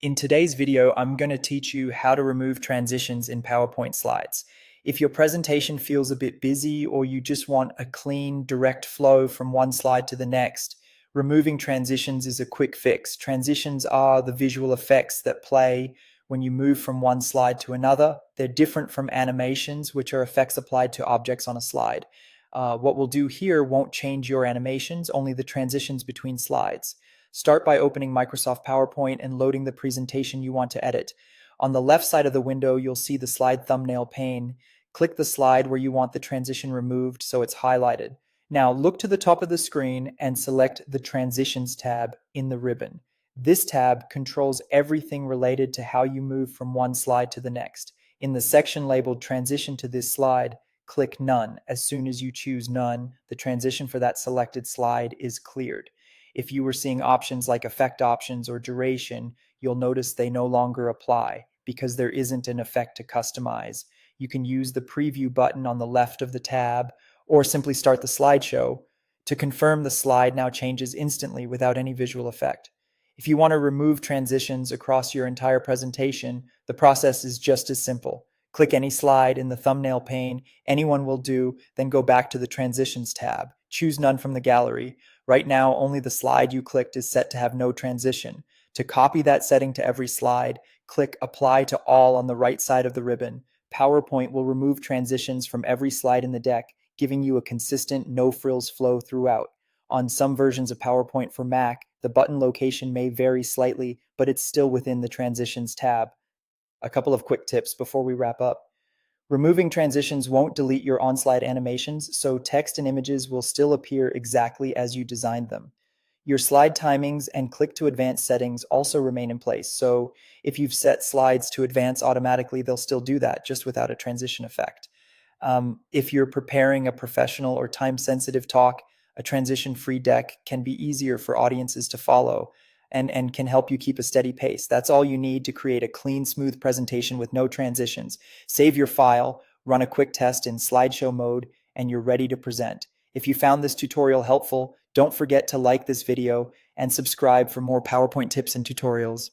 In today's video, I'm going to teach you how to remove transitions in PowerPoint slides. If your presentation feels a bit busy or you just want a clean, direct flow from one slide to the next, removing transitions is a quick fix. Transitions are the visual effects that play when you move from one slide to another. They're different from animations, which are effects applied to objects on a slide. What we'll do here won't change your animations, only the transitions between slides. Start by opening Microsoft PowerPoint and loading the presentation you want to edit. On the left side of the window, you'll see the slide thumbnail pane. Click the slide where you want the transition removed so it's highlighted. Now look to the top of the screen and select the Transitions tab in the ribbon. This tab controls everything related to how you move from one slide to the next. In the section labeled Transition to this slide, click None. As soon as you choose None, the transition for that selected slide is cleared. If you were seeing options like effect options or duration, you'll notice they no longer apply because there isn't an effect to customize. You can use the preview button on the left of the tab or simply start the slideshow. To confirm, the slide now changes instantly without any visual effect. If you want to remove transitions across your entire presentation, the process is just as simple. Click any slide in the thumbnail pane, anyone will do, then go back to the Transitions tab. Choose None from the gallery. Right now, only the slide you clicked is set to have no transition. To copy that setting to every slide, click Apply to All on the right side of the ribbon. PowerPoint will remove transitions from every slide in the deck, giving you a consistent, no-frills flow throughout. On some versions of PowerPoint for Mac, the button location may vary slightly, but it's still within the Transitions tab. A couple of quick tips before we wrap up. Removing transitions won't delete your on-slide animations, so text and images will still appear exactly as you designed them. Your slide timings and click to advance settings also remain in place, so if you've set slides to advance automatically, they'll still do that, just without a transition effect. If you're preparing a professional or time-sensitive talk, a transition-free deck can be easier for audiences to follow and can help you keep a steady pace. That's all you need to create a clean, smooth presentation with no transitions. Save your file, run a quick test in slideshow mode, and you're ready to present. If you found this tutorial helpful, don't forget to like this video and subscribe for more PowerPoint tips and tutorials.